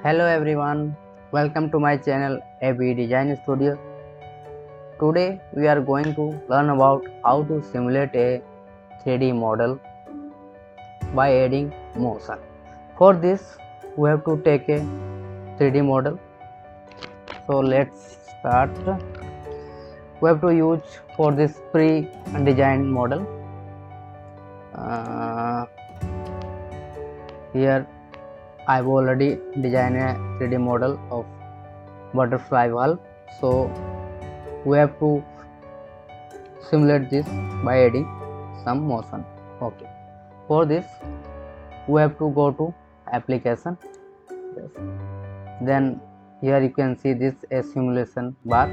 Hello everyone, welcome to my channel AB Design Studio. Today we are going to learn about how to simulate a 3D model by adding motion. For this we have to take a 3D model. So let's start. We have to use for this pre-designed model. Here I've already designed a 3D model of butterfly valve. So we have to simulate this by adding some motion. Okay, for this we have to go to application. Yes. Then here you can see this a simulation bar.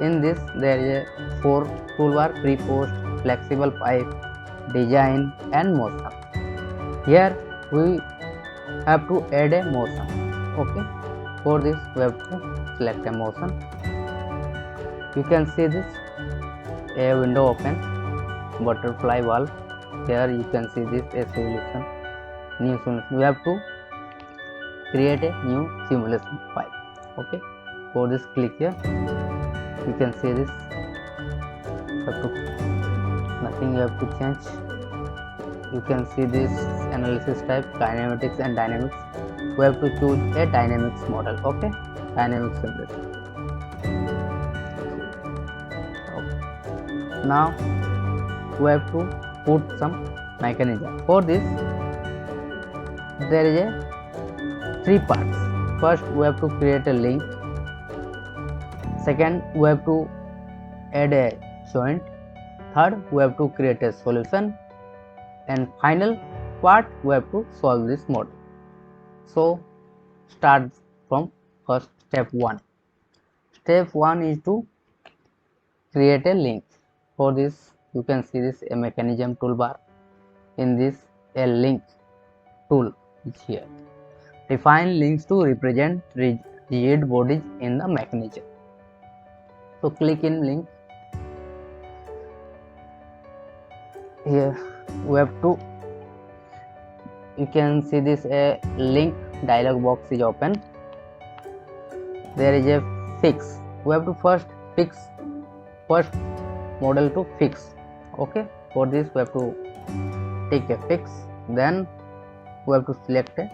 In this there is a 4 toolbar: pre-post, flexible pipe, design and motion. Here we have to add a motion. Okay, for this we have to select a motion. You can see this a window open, butterfly valve. Here you can see this a simulation, new simulation. We have to create a new simulation file. Okay, for this click here. You can see this. Nothing you have to change. You can see this analysis type, kinematics and dynamics. We have to choose a dynamics model. Okay, dynamics simulation. Okay. Now we have to put some mechanism. For this there is a 3 parts. First we have to create a link. Second we have to add a joint. Third we have to create a solution, and final part we have to solve this model. So start from first step 1. Step 1 is to create a link. For this you can see this a mechanism toolbar. In this a link tool is here. Define links to represent rigid bodies in the mechanism. So click in link. Here we have to, you can see this a link dialog box is open. There is a fix. We have to first model to fix. Okay, for this we have to take a fix. Then we have to select a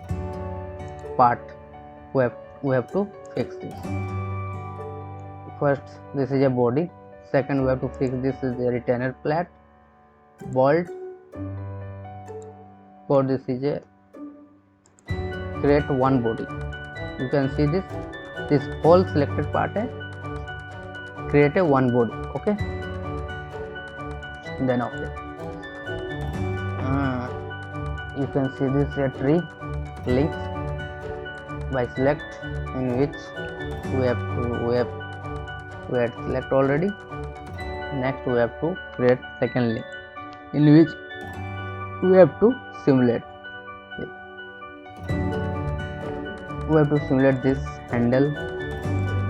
part. We have to fix this. First this is a body. Second we have to fix this is a retainer plate, bolt. For this is a create one body. You can see this whole selected part है, create a one body. Okay, then okay. You can see this a tree links by select, in which we have select already. Next we have to create second link, in which we have to simulate. We have to simulate this handle,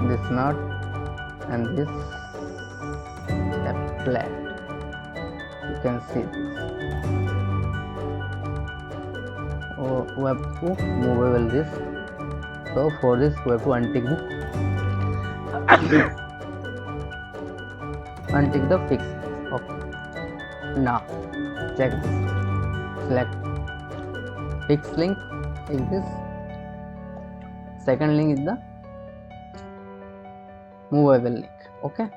this nut and this plate. You can see this. We have to move this. So for this we have to untick the fix. Okay. Now check this. Select fix link is this. Second link is the movable link. Okay.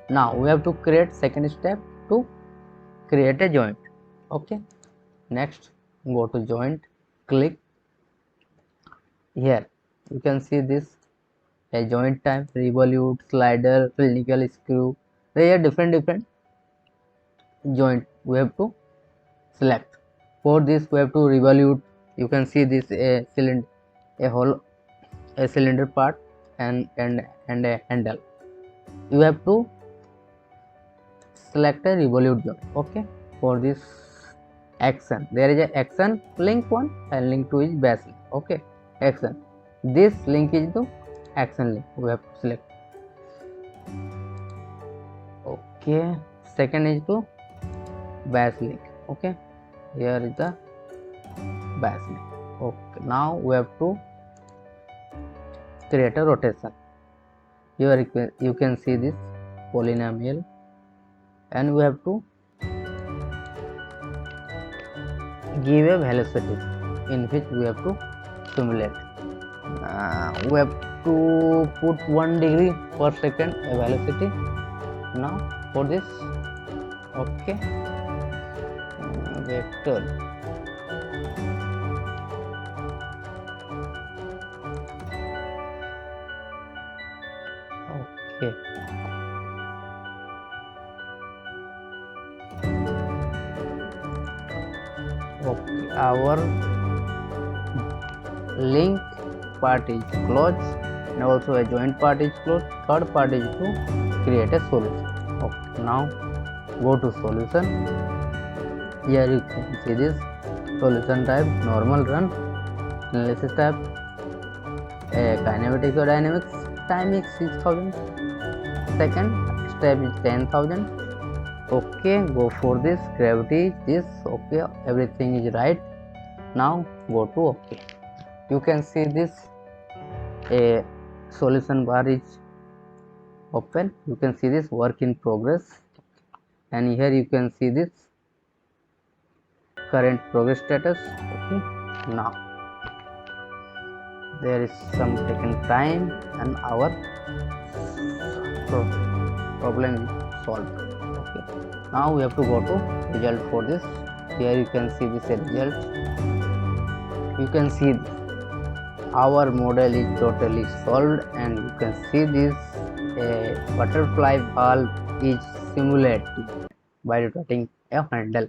Now we have to create second step to create a joint. Okay. Next go to joint, click. Here you can see this a joint type: revolute, slider, cylindrical screw. There are different joint we have to select. For this we have to revolute. You can see this a cylinder, a cylinder part and a handle. You have to select a revolute joint. Okay. For this action, there is a action link 1 and link 2 is base link. Okay, action, this link is the action link. We have to select. Okay, second is to base link. Okay, here is the bassinet. Okay, now we have to create a rotation. Here you can see this polynomial, and we have to give a velocity in which we have to simulate. We have to put 1 degree per second a velocity. Now for this, okay, vector. Okay, okay, our link part is closed, and also a joint part is closed. Third part is to create a solution. Okay, now go to solution. Here you can see this solution type: normal, run, analysis type, kinematics or dynamics. Time is 6000 second, step is 10,000. Okay, go for this. Gravity this. Okay, everything is right. Now go to OK. You can see this a solution bar is open. You can see this work in progress, and here you can see this current progress status. Okay, now there is some taken time, and our problem is solved. Okay, now we have to go to result for this. Here you can see this result. You can see our model is totally solved, and you can see this a butterfly valve is simulated by rotating a handle.